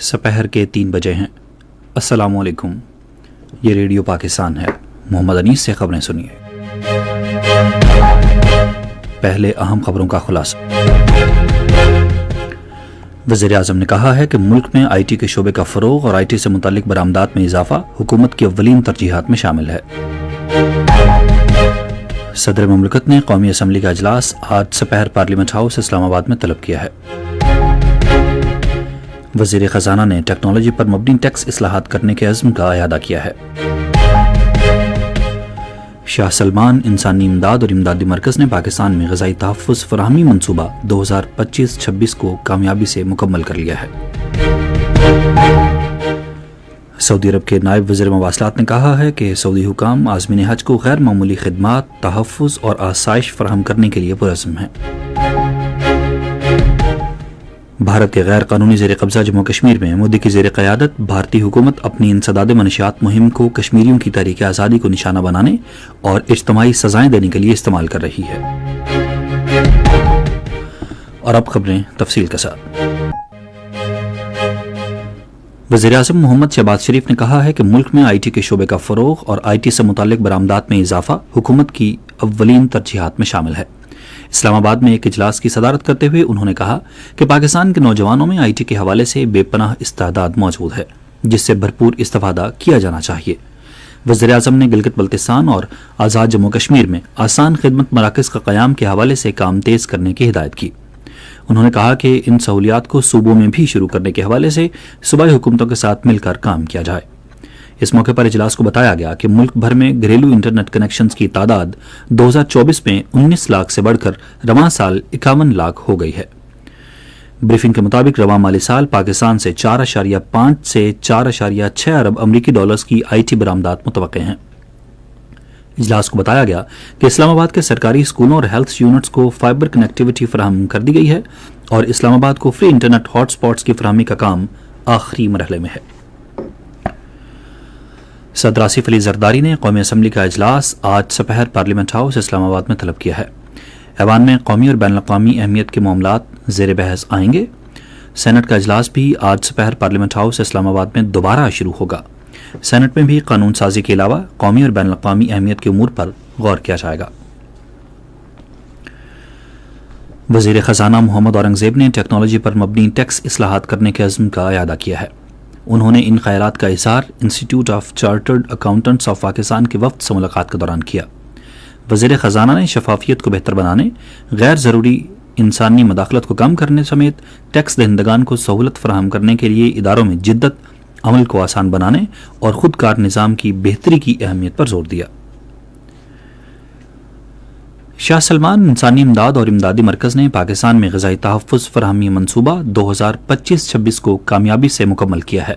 سپہر کے 3 بجے ہیں۔ السلام علیکم، یہ ریڈیو پاکستان ہے۔ محمد انیس سے خبریں سنیے۔ پہلے اہم خبروں کا خلاصہ۔ وزیر اعظم نے کہا ہے کہ ملک میں آئی ٹی کے شعبے کا فروغ اور آئی ٹی سے متعلق برآمدات میں اضافہ حکومت کی اولین ترجیحات میں شامل ہے۔ صدر مملکت نے قومی اسمبلی کا اجلاس آج سپہر پارلیمنٹ ہاؤس اسلام آباد میں طلب کیا ہے۔ وزیر خزانہ نے ٹیکنالوجی پر مبنی ٹیکس اصلاحات کرنے کے عزم کا اعادہ کیا ہے۔ شاہ سلمان انسانی امداد اور امدادی مرکز نے پاکستان میں غذائی تحفظ فراہمی منصوبہ 2025-26 کو کامیابی سے مکمل کر لیا ہے۔ سعودی عرب کے نائب وزیر مواصلات نے کہا ہے کہ سعودی حکام عازمین حج کو غیر معمولی خدمات، تحفظ اور آسائش فراہم کرنے کے لیے پرعزم ہیں۔ بھارت کے غیر قانونی زیر قبضہ جموں کشمیر میں مودی کی زیر قیادت بھارتی حکومت اپنی انسداد منشیات مہم کو کشمیریوں کی تحریک آزادی کو نشانہ بنانے اور اجتماعی سزائیں دینے کے لیے استعمال کر رہی ہے۔ اور اب خبریں تفصیل کے ساتھ۔ وزیر اعظم محمد شہباز شریف نے کہا ہے کہ ملک میں آئی ٹی کے شعبے کا فروغ اور آئی ٹی سے متعلق برآمدات میں اضافہ حکومت کی اولین ترجیحات میں شامل ہے۔ اسلام آباد میں ایک اجلاس کی صدارت کرتے ہوئے انہوں نے کہا کہ پاکستان کے نوجوانوں میں آئی ٹی کے حوالے سے بے پناہ استعداد موجود ہے، جس سے بھرپور استفادہ کیا جانا چاہیے۔ وزیر اعظم نے گلگت بلتستان اور آزاد جموں کشمیر میں آسان خدمت مراکز کا قیام کے حوالے سے کام تیز کرنے کی ہدایت کی۔ انہوں نے کہا کہ ان سہولیات کو صوبوں میں بھی شروع کرنے کے حوالے سے صوبائی حکومتوں کے ساتھ مل کر کام کیا جائے۔ اس موقع پر اجلاس کو بتایا گیا کہ ملک بھر میں گھریلو انٹرنیٹ کنیکشنز کی تعداد 2024 میں 19 لاکھ سے بڑھ کر رواں سال 51 لاکھ ہو گئی ہے۔ بریفنگ کے مطابق رواں مالی سال پاکستان سے 4.5 سے 4.6 ارب امریکی ڈالرز کی آئی ٹی برآمدات متوقع ہیں۔ اجلاس کو بتایا گیا کہ اسلام آباد کے سرکاری اسکولوں اور ہیلتھ یونٹس کو فائبر کنیکٹیوٹی فراہم کر دی گئی ہے اور اسلام آباد کو فری انٹرنیٹ ہاٹ سپاٹس کی فراہمی کا کام آخری مرحلے میں ہے۔ صدر آصف علی زرداری نے قومی اسمبلی کا اجلاس آج سپہر پارلیمنٹ ہاؤس اسلام آباد میں طلب کیا ہے۔ ایوان میں قومی اور بین الاقوامی اہمیت کے معاملات زیر بحث آئیں گے۔ سینٹ کا اجلاس بھی آج سپہر پارلیمنٹ ہاؤس اسلام آباد میں دوبارہ شروع ہوگا۔ سینٹ میں بھی قانون سازی کے علاوہ قومی اور بین الاقوامی اہمیت کے امور پر غور کیا جائے گا۔ وزیر خزانہ محمد اورنگزیب نے ٹیکنالوجی پر مبنی ٹیکس اصلاحات کرنے کے عزم کا اعادہ کیا ہے۔ انہوں نے ان خیالات کا اظہار institute of chartered accountants of Pakistan کے وفد سے ملاقات کے دوران کیا۔ وزیر خزانہ نے شفافیت کو بہتر بنانے، غیر ضروری انسانی مداخلت کو کم کرنے سمیت ٹیکس دہندگان کو سہولت فراہم کرنے کے لیے اداروں میں جدت، عمل کو آسان بنانے اور خود کار نظام کی بہتری کی اہمیت پر زور دیا۔ شاہ سلمان انسانی امداد اور امدادی مرکز نے پاکستان میں غذائی تحفظ فراہمی منصوبہ 2025-26 کو کامیابی سے مکمل کیا ہے۔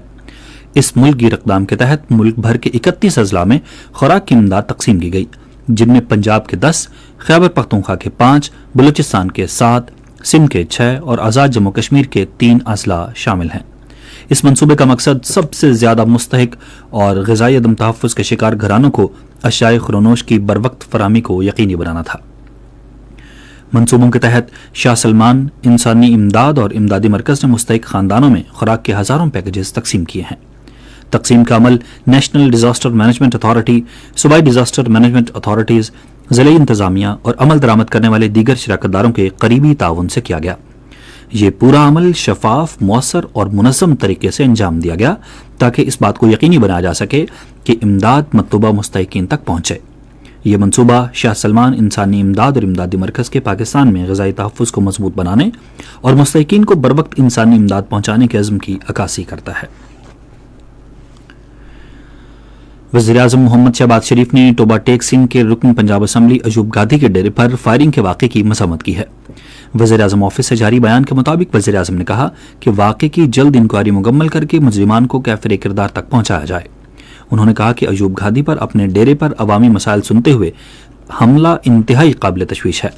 اس ملک گیر اقدام کے تحت ملک بھر کے 31 اضلاع میں خوراک کی امداد تقسیم کی گئی، جن میں پنجاب کے 10، خیبر پختونخوا کے 5، بلوچستان کے 7، سندھ کے 6 اور آزاد جموں کشمیر کے 3 اضلاع شامل ہیں۔ اس منصوبے کا مقصد سب سے زیادہ مستحق اور غذائی عدم تحفظ کے شکار گھرانوں کو اشیاء خورنوش کی بروقت فراہمی کو یقینی بنانا تھا۔ منصوبوں کے تحت شاہ سلمان انسانی امداد اور امدادی مرکز نے مستحق خاندانوں میں خوراک کے ہزاروں پیکیجز تقسیم کیے ہیں۔ تقسیم کا عمل نیشنل ڈیزاسٹر مینجمنٹ اتھارٹی، صوبائی ڈیزاسٹر مینجمنٹ اتھارٹیز، ضلعی انتظامیہ اور عمل درآمد کرنے والے دیگر شراکت داروں کے قریبی تعاون سے کیا گیا۔ یہ پورا عمل شفاف، مؤثر اور منظم طریقے سے انجام دیا گیا تاکہ اس بات کو یقینی بنایا جا سکے کہ امداد مطلوبہ مستحقین تک پہنچے۔ یہ منصوبہ شاہ سلمان انسانی امداد اور امدادی مرکز کے پاکستان میں غذائی تحفظ کو مضبوط بنانے اور مستحقین کو بروقت انسانی امداد پہنچانے کے عزم کی عکاسی کرتا ہے۔ وزیر اعظم محمد شہباز شریف نے ٹوبہ ٹیک سنگھ کے رکن پنجاب اسمبلی ایوب گادھی کے ڈیرے پر فائرنگ کے واقعے کی مذمت کی ہے۔ وزیر اعظم آفس سے جاری بیان کے مطابق وزیر اعظم نے کہا کہ واقعے کی جلد انکوائری مکمل کر کے مجرمان کو کیفر کردار تک پہنچایا جائے۔ انہوں نے کہا کہ ایوب گادھی پر اپنے ڈیرے پر عوامی مسائل سنتے ہوئے حملہ انتہائی قابل تشویش ہے۔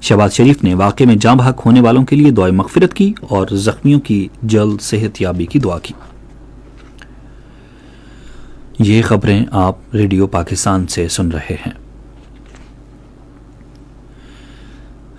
شہباز شریف نے واقعے میں جاں بحق ہونے والوں کے لیے دعائے مغفرت کی اور زخمیوں کی جلد صحت یابی کی دعا کی۔ یہ خبریں آپ ریڈیو پاکستان سے سن رہے ہیں۔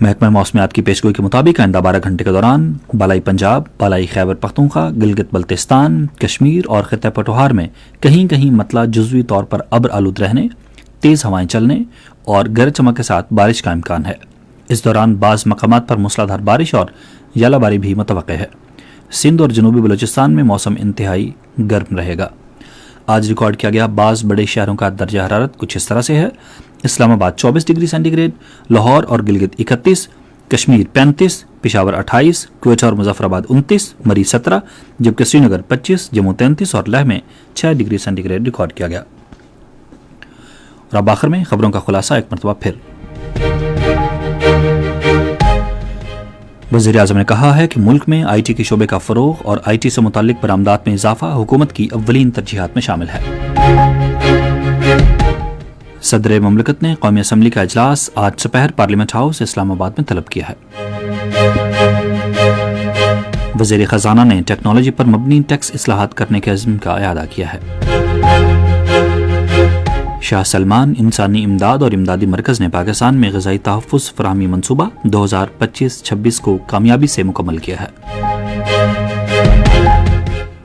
محکمہ موسمیات کی پیشگوئی کے مطابق آئندہ 12 گھنٹے کے دوران بالائی پنجاب، بالائی خیبر پختونخوا، گلگت بلتستان، کشمیر اور خطہ پٹوہار میں کہیں کہیں مطلع جزوی طور پر ابر آلود رہنے، تیز ہوائیں چلنے اور گرج چمک کے ساتھ بارش کا امکان ہے۔ اس دوران بعض مقامات پر موسلادھار بارش اور ژالہ باری بھی متوقع ہے۔ سندھ اور جنوبی بلوچستان میں موسم انتہائی گرم رہے گا۔ آج ریکارڈ کیا گیا بعض بڑے شہروں کا درجہ حرارت کچھ اس طرح سے ہے: اسلام آباد 24 ڈگری سینٹی گریڈ، لاہور اور گلگت 31، کشمیر 35، پشاور 28، کوئٹہ اور مظفر آباد 29، مری 17، جبکہ سری نگر 25، جموں 33 اور لیہ میں 6 ڈگری سینٹی گریڈ ریکارڈ کیا گیا۔ اور اب آخر میں خبروں کا خلاصہ ایک مرتبہ پھر۔ وزیر اعظم نے کہا ہے کہ ملک میں آئی ٹی کے شعبے کا فروغ اور آئی ٹی سے متعلق برآمدات میں اضافہ حکومت کی اولین ترجیحات میں شامل ہے۔ صدر مملکت نے قومی اسمبلی کا اجلاس آج سپہر پارلیمنٹ ہاؤس اسلام آباد میں طلب کیا ہے۔ وزیر خزانہ نے ٹیکنالوجی پر مبنی ٹیکس اصلاحات کرنے کے عزم کا اعادہ کیا ہے۔ شاہ سلمان انسانی امداد اور امدادی مرکز نے پاکستان میں غذائی تحفظ فراہمی منصوبہ 2025-26 کو کامیابی سے مکمل کیا ہے۔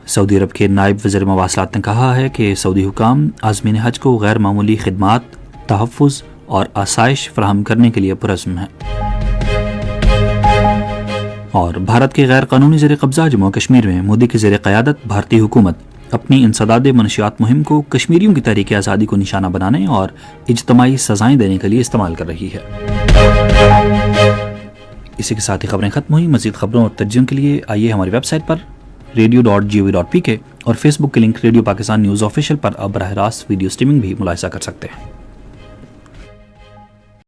سعودی عرب کے نائب وزیر مواصلات نے کہا ہے کہ سعودی حکام عازمین حج کو غیر معمولی خدمات، تحفظ اور آسائش فراہم کرنے کے لیے پرعزم ہیں۔ اور بھارت کے غیر قانونی زیر قبضہ جموں و کشمیر میں مودی کی زیر قیادت بھارتی حکومت اپنی انسداد منشیات مہم کو کشمیریوں کی تحریک آزادی کو نشانہ بنانے اور اجتماعی سزائیں دینے کے لیے استعمال کر رہی ہے۔ اسی کے ساتھ ہی خبریں ختم ہوئی۔ مزید خبروں اور ترجموں کے لیے آئیے ہماری ویب سائٹ پر radio.gov.pk اور فیس بک کے link radio Pakistan news official پر آپ براہ راست ویڈیو سٹریمنگ بھی ملاحظہ کر سکتے ہیں۔